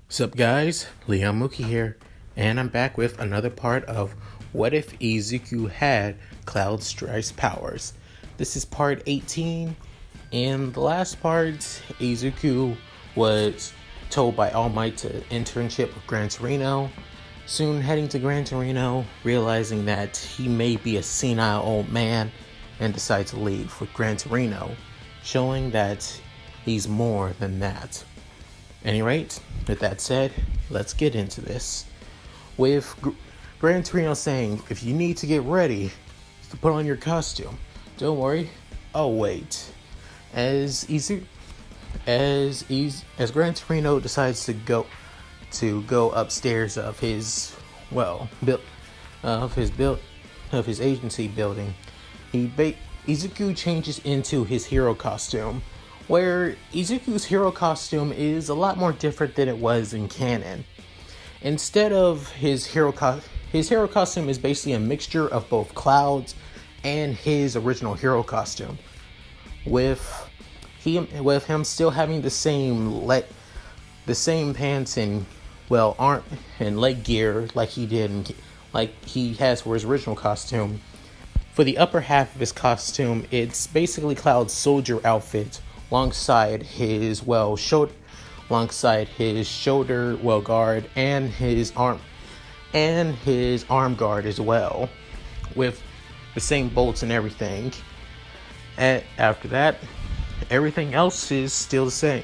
Sup guys, Leon Mooky here, and I'm back with another part of What If Izuku Had Cloud Strifes powers. This is part 18. In the last part, Izuku was told by All Might to internship with Gran Torino. Soon heading to Gran Torino, realizing that he may be a senile old man, and decides to leave with Gran Torino, showing that he's more than that. Any rate, with that said, let's get into this. With Gran Torino saying, if you need to get ready to put on your costume, don't worry, I'll wait. As Gran Torino decides to go upstairs of his agency building, Izuku changes into his hero costume, where Izuku's hero costume is a lot more different than it was in canon. Instead of his hero costume is basically a mixture of both Cloud's and his original hero costume, with him still having the same pants and arm and leg gear like he has for his original costume. For the upper half of his costume, it's basically Cloud's soldier outfit alongside his shoulder guard and his arm guard as well, with the same bolts and everything. And after that, everything else is still the same,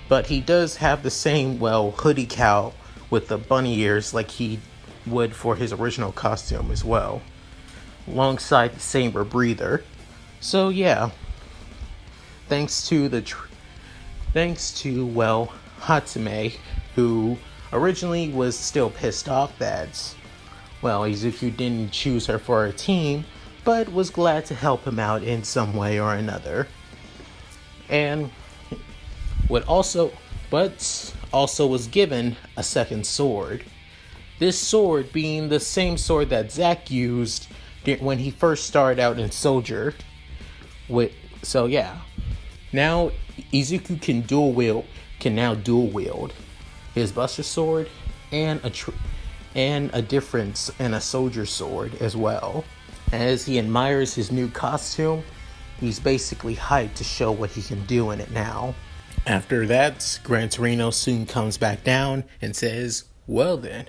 but he does have the same hoodie cowl with the bunny ears like he would for his original costume as well, alongside the saber breather. So yeah, thanks to Hatsume, who originally was still pissed off that Izuku didn't choose her for her team, but was glad to help him out in some way or another. And also was given a second sword. This sword being the same sword that Zack used when he first started out in Soldier. Now Izuku can now dual wield his Buster Sword and a soldier sword as well. As he admires his new costume, he's basically hyped to show what he can do in it now. After that, Gran Torino soon comes back down and says, "Well then,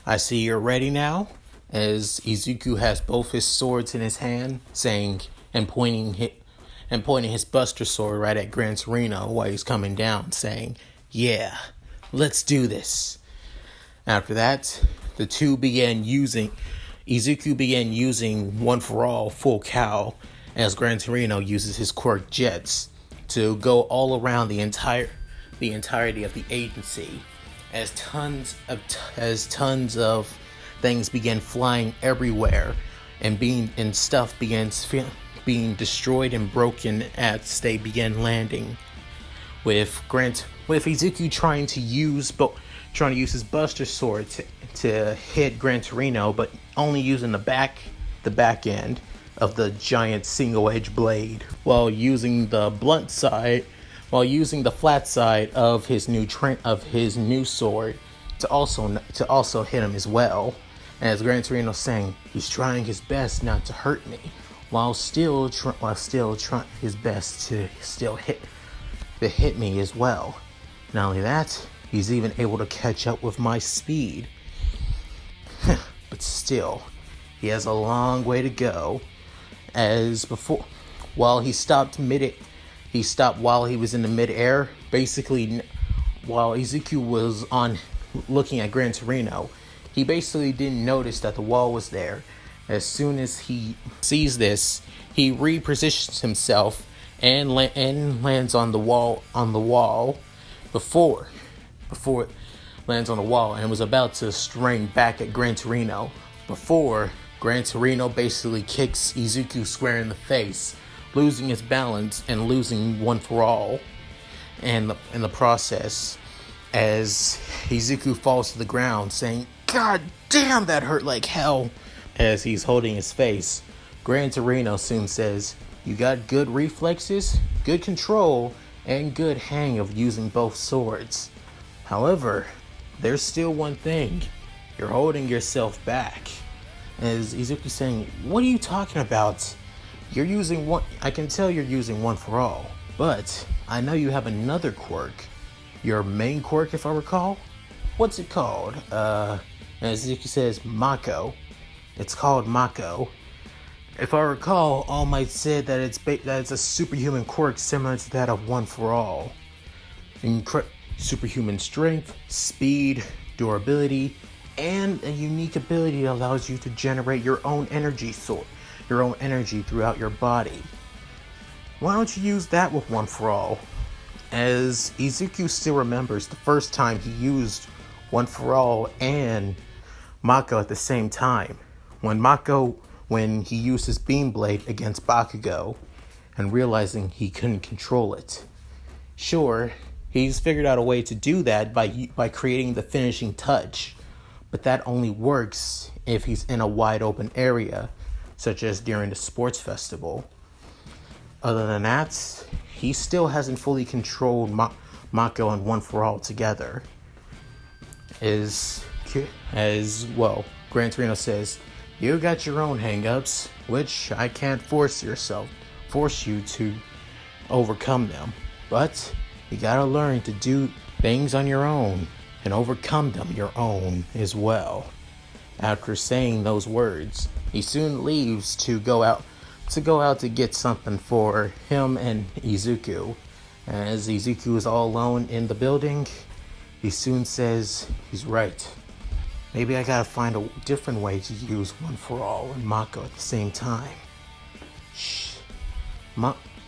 I see you're ready now." As Izuku has both his swords in his hand, pointing his Buster Sword right at Gran Torino while he's coming down, saying, "Yeah, let's do this." After that, Izuku began using One for All full cowl, as Gran Torino uses his quirk jets to go all around the entirety of the agency, as tons of things began flying everywhere, and stuff begins being destroyed and broken as they begin landing. With Izuku trying to use his Buster Sword to hit Gran Torino, but only using the back end of the giant single-edged blade, while using the flat side of his new sword to also hit him as well. As Gran Torino saying, he's trying his best not to hurt me, while still trying his best to still hit me as well. Not only that, he's even able to catch up with my speed. But still, he has a long way to go. As before, while he stopped while he was in the mid-air. Basically, while Izuku was looking at Gran Torino, he basically didn't notice that the wall was there. As soon as he sees this, he repositions himself and lands on the wall before it lands on the wall, and was about to string back at Gran Torino before Gran Torino basically kicks Izuku square in the face, losing his balance and losing One for All in the process, as Izuku falls to the ground saying, "God damn, that hurt like hell." As he's holding his face, Gran Torino soon says, "You got good reflexes, good control, and good hang of using both swords. However, there's still one thing. You're holding yourself back. As Izuku saying, what are you talking about? You're using one, I can tell you're using one for all, but I know you have another quirk. Your main quirk, if I recall? What's it called? As Izuku says, Mako. It's called Mako. If I recall, All Might said that it's a superhuman quirk similar to that of One for All. Superhuman strength, speed, durability, and a unique ability that allows you to generate your own energy throughout your body. Why don't you use that with One for All? As Izuku still remembers the first time he used One for All and Mako at the same time. When he used his beam blade against Bakugo and realizing he couldn't control it. Sure, he's figured out a way to do that by creating the finishing touch, but that only works if he's in a wide open area, such as during the sports festival. Other than that, he still hasn't fully controlled Mako and One for All together. As Gran Torino says, you got your own hang-ups, which I can't force you to overcome them. But you gotta learn to do things on your own and overcome them your own as well. After saying those words, he soon leaves to go out to get something for him and Izuku. As Izuku is all alone in the building, he soon says he's right. Maybe I gotta find a different way to use One for All and Mako at the same time.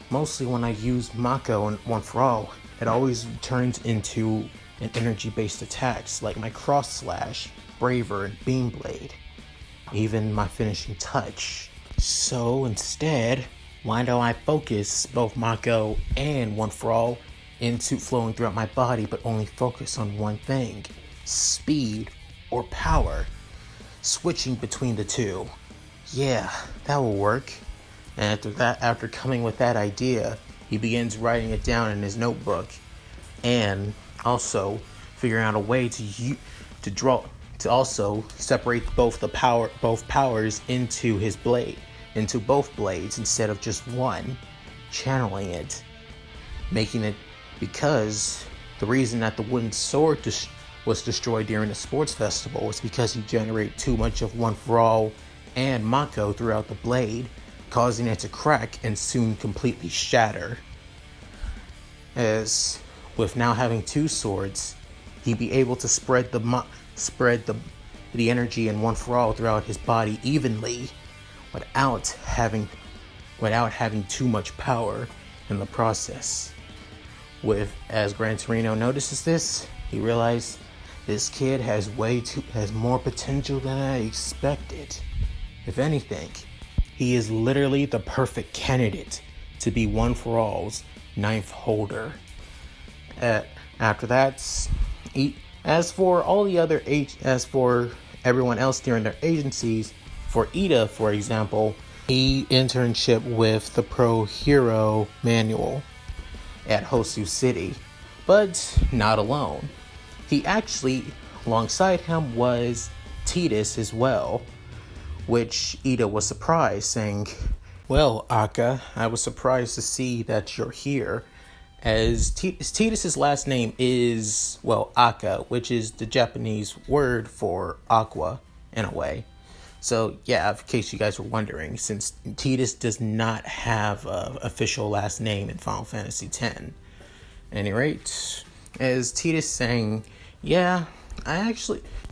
Mostly when I use Mako and One for All, it always turns into an energy-based attacks like my Cross Slash, Braver, and Beam Blade. Even my finishing touch. So instead, why don't I focus both Mako and One for All into flowing throughout my body, but only focus on one thing: speed or power, switching between the two. Yeah, that will work. And after coming with that idea, he begins writing it down in his notebook, and also figuring out a way to also separate both powers into his blade, into both blades instead of just one, channeling it, making it, because the reason that the wooden sword was destroyed during the sports festival was because he generated too much of One for All and Mako throughout the blade, causing it to crack and soon completely shatter. As with now having two swords, he'd be able to spread the energy in One for All throughout his body evenly, without having too much power in the process. As Gran Torino notices this, he realizes this kid has more potential than I expected. If anything, he is literally the perfect candidate to be One for All's ninth holder. After that, as for everyone else during their agencies, for Iida, for example, he internship with the Pro Hero Manual at Hosu City, but not alone. He actually, alongside him, was Titus as well, which Iida was surprised, saying, "Well, Aka, I was surprised to see that you're here," as Titus's last name is, Aka, which is the Japanese word for aqua, in a way. So, yeah, in case you guys were wondering, since Titus does not have an official last name in Final Fantasy X. At any rate, as Titus saying, yeah,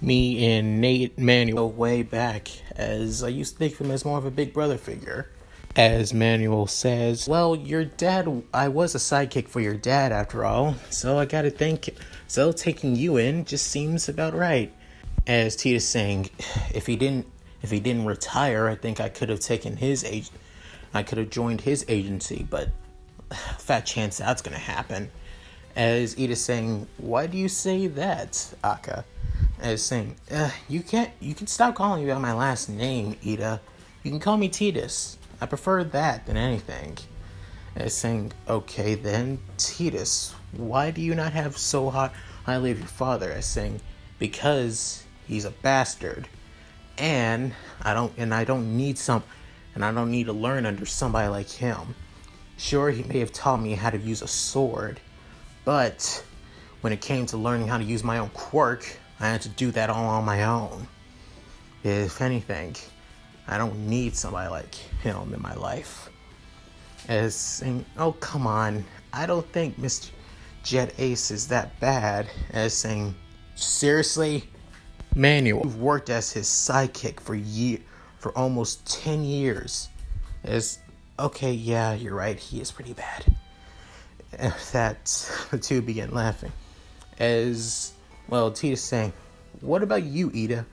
me and Nate Manuel way back, as I used to think of him as more of a big brother figure. As Manuel says, well, your dad, I was a sidekick for your dad after all, so I gotta think, so taking you in just seems about right. As Titus saying, if he didn't retire, I think I could have joined his agency, but fat chance that's gonna happen. As Iida saying, why do you say that, Aka? As saying, you can stop calling me by my last name, Iida. You can call me Titus. I prefer that than anything. As saying, okay then, Titus, why do you not have so highly of your father? As saying, because he's a bastard, and I don't need to learn under somebody like him. Sure, he may have taught me how to use a sword, but when it came to learning how to use my own quirk, I had to do that all on my own. If anything, I don't need somebody like him in my life. As saying, oh, come on, I don't think Mr. Jet Ace is that bad. As saying, seriously? Manual, you've worked as his sidekick for almost 10 years. As, okay, yeah, you're right, he is pretty bad. That the two began laughing. As, well, Tita's saying, what about you, Iida?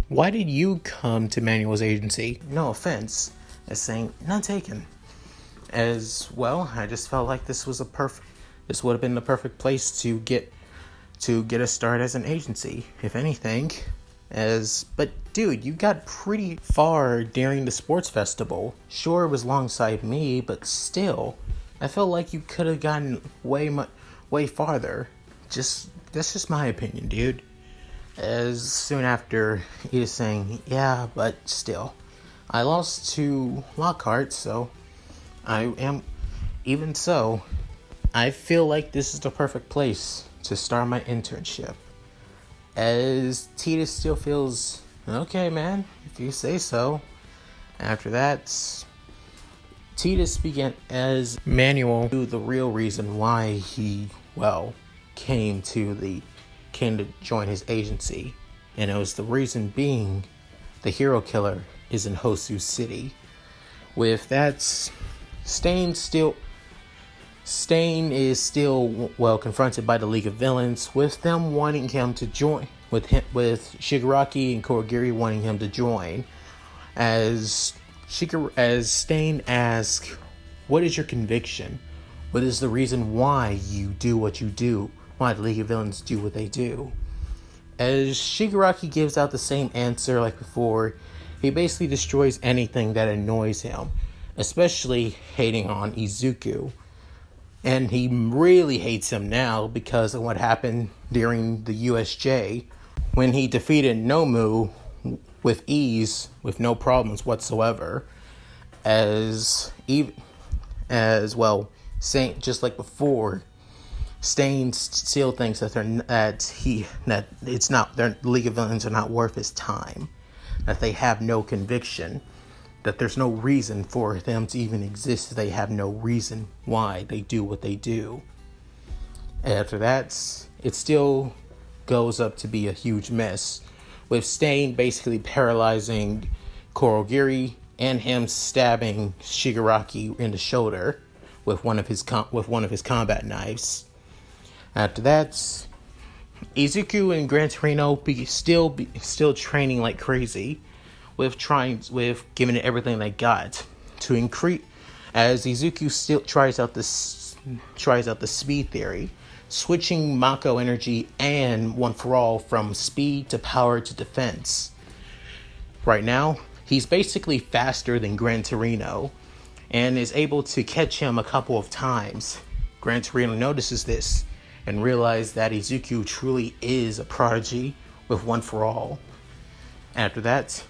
Why did you come to Manuel's agency? No offense. As saying, none taken. As, well, I just felt like this would have been the perfect place to get a start as an agency, if anything. But dude, you got pretty far during the sports festival. Sure, it was alongside me, but still, I felt like you could have gotten way farther. That's just my opinion, dude. As soon after, he was saying, yeah, but still, I lost to Lockhart, so even so, I feel like this is the perfect place to start my internship. As Titus still feels, okay, man, if you say so. After that, Titus began as Manuel knew the real reason why he, came to join his agency. And it was the reason being the hero killer is in Hosu City. With that, Stain is still confronted by the League of Villains, with them wanting him to join, with Shigaraki and Kurogiri wanting him to join. As Stain asks, what is your conviction? What is the reason why you do what you do? Why the League of Villains do what they do? As Shigaraki gives out the same answer like before, he basically destroys anything that annoys him, especially hating on Izuku. And he really hates him now because of what happened during the USJ when he defeated Nomu with ease, with no problems whatsoever. Saying just like before, Stain still thinks that the League of Villains are not worth his time, that they have no conviction, that there's no reason for them to even exist. They have no reason why they do what they do. After that, it still goes up to be a huge mess, with Stain basically paralyzing Kurogiri and him stabbing Shigaraki in the shoulder with one of his combat knives. After that, Izuku and Gran Torino still training like crazy, with giving it everything they got to increase. As Izuku still tries out the speed theory, switching Mako energy and One for All from speed to power to defense. Right now, he's basically faster than Gran Torino, and is able to catch him a couple of times. Gran Torino notices this and realizes that Izuku truly is a prodigy with One for All. After that,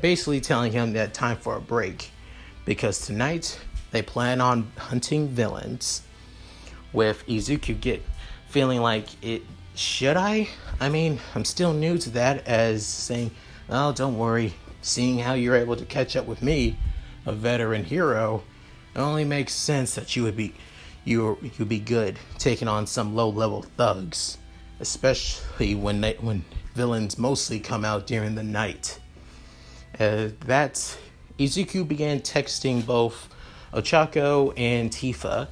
basically telling him that time for a break, because tonight they plan on hunting villains, with Izuku feeling like, should I? I mean, I'm still new to that, as saying, oh, don't worry, seeing how you're able to catch up with me, a veteran hero, it only makes sense that you'd be good taking on some low-level thugs, especially when villains mostly come out during the night. That Izuku began texting both Ochako and Tifa,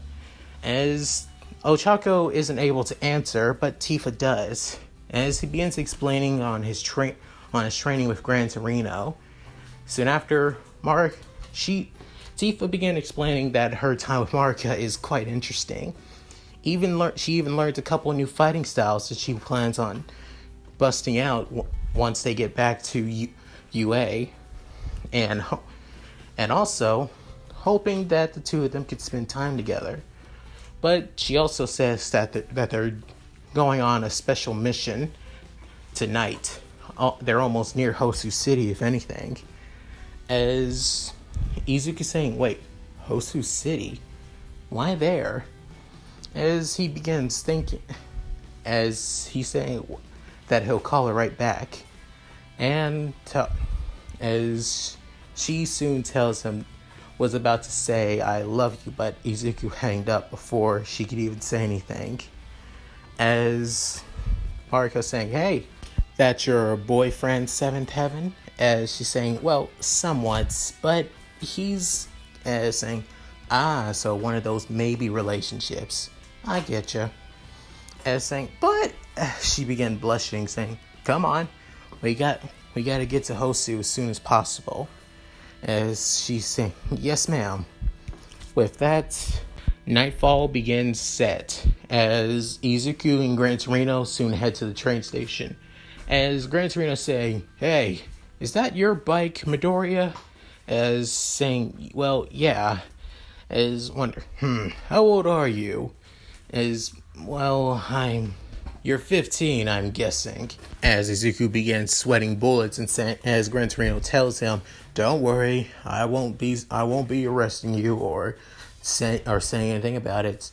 as Ochako isn't able to answer, but Tifa does, as he begins explaining on his training with Gran Torino. Soon after, Tifa began explaining that her time with Marika is quite interesting. She even learned a couple of new fighting styles that she plans on busting out once they get back to UA, and also hoping that the two of them could spend time together. But she also says that they're going on a special mission tonight. They're almost near Hosu City, if anything. As Izuku saying, wait, Hosu City? Why there? As he begins thinking, as he's saying that he'll call her right back. And as she soon tells him, was about to say, I love you, but Izuku hanged up before she could even say anything. As Mariko's saying, hey, that's your boyfriend, Seventh Heaven? As she's saying, well, somewhat, but he's saying, so one of those maybe relationships. I get you. As saying, but she began blushing, saying, come on, we got to get to Hosu as soon as possible. As she's saying, yes, ma'am. With that, nightfall begins set as Izuku and Gran Torino soon head to the train station. As Gran Torino saying, hey, is that your bike, Midoriya? As saying, well, yeah. As wonder, how old are you? As, well, you're 15, I'm guessing. As Izuku begins sweating bullets and as Gran Torino tells him, don't worry, I won't be arresting you or saying anything about it.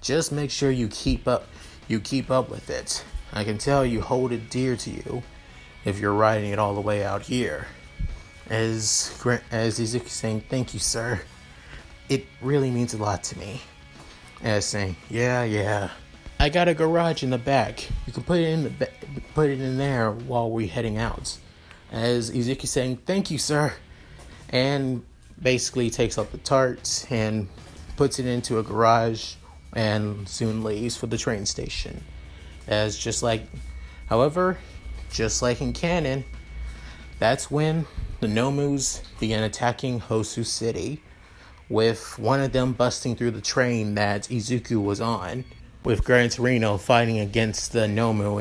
Just make sure you keep up with it. I can tell you hold it dear to you if you're riding it all the way out here. As Izuku saying, thank you, sir. It really means a lot to me. As saying, yeah. I got a garage in the back. You can put it in there while we're heading out. As Izuku saying, thank you, sir. And basically takes up the tarts and puts it into a garage and soon leaves for the train station. Just like in canon, that's when the Nomus began attacking Hosu City, with one of them busting through the train that Izuku was on, with Gran Torino fighting against the Nomu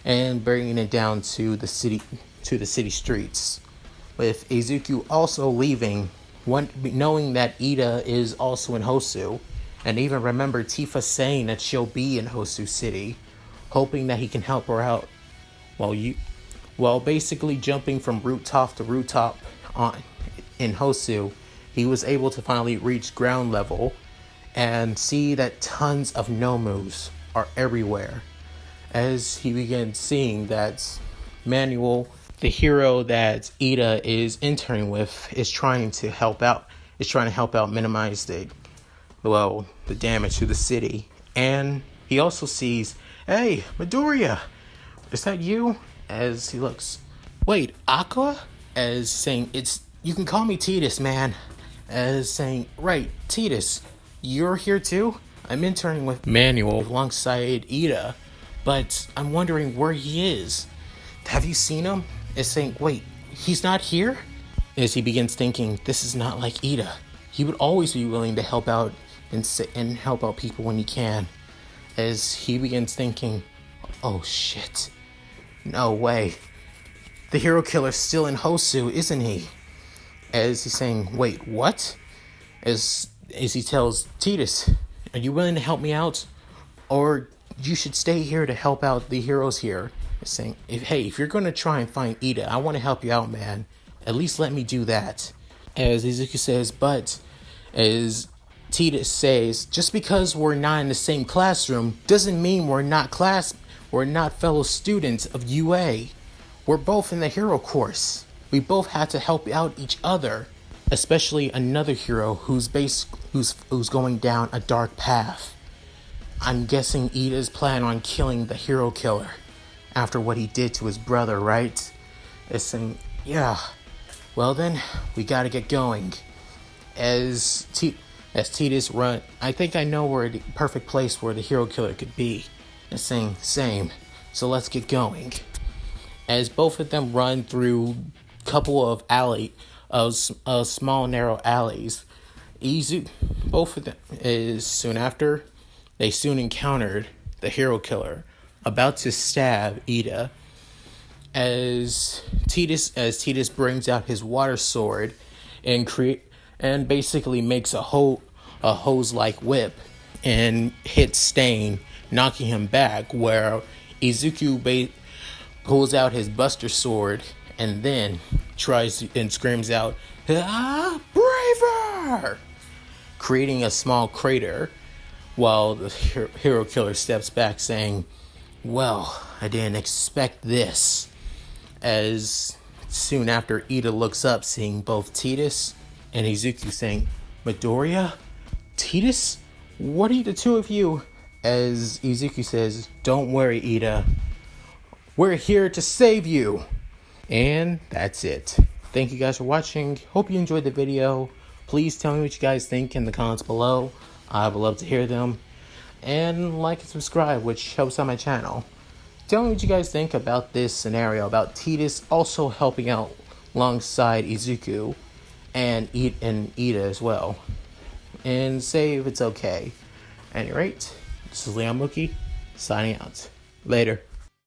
and bringing it down to the city streets, with Izuku also leaving, knowing that Iida is also in Hosu, and even remember Tifa saying that she'll be in Hosu City, hoping that he can help her out, while basically jumping from rooftop to rooftop in Hosu. He was able to finally reach ground level and see that tons of Nomus are everywhere. As he began seeing that Manuel, the hero that Iida is interning with, is trying to help out minimize the damage to the city. And he also sees, hey, Midoriya, is that you? As he looks, wait, Aqua? As saying, you can call me Titus, man. As saying, right, Titus, you're here too? I'm interning with Manuel alongside Iida, but I'm wondering where he is. Have you seen him? As saying, wait, he's not here? As he begins thinking, this is not like Iida. He would always be willing to help out and help out people when he can. As he begins thinking, oh shit, no way. The hero killer's still in Hosu, isn't he? As he's saying, wait, what? As he tells Titus, are you willing to help me out? Or you should stay here to help out the heroes here. As saying, if you're going to try and find Iida, I want to help you out, man. At least let me do that. As Izuku says, but as Titus says, just because we're not in the same classroom doesn't mean we're not fellow students of UA. We're both in the hero course. We both had to help out each other, especially another hero who's going down a dark path. I'm guessing Iida's plan on killing the hero killer after what he did to his brother, right? Yeah. Well then, we gotta get going. As Titus run, I think I know where the perfect place where the hero killer could be. As saying, same. So let's get going. As both of them run through couple of small narrow alleys, both of them they soon encountered the hero killer about to stab Iida. As Titus brings out his water sword and basically makes a hose-like whip and hits Stain, knocking him back, where Izuku pulls out his Buster Sword and then and screams out, "Ah, braver!" creating a small crater, while the hero killer steps back saying, "Well, I didn't expect this." As soon after, Iida looks up, seeing both Tidus and Izuku, saying, "Midoriya? Tidus? What are the two of you?" As Izuku says, "Don't worry, Iida. We're here to save you." And that's it. Thank you guys for watching. Hope you enjoyed the video. Please tell me what you guys think in the comments below. I would love to hear them. And like and subscribe, which helps out my channel. Tell me what you guys think about this scenario, about Tidus also helping out alongside Izuku and Iida as well. And say if it's okay. At any rate, this is Mooky, signing out. Later.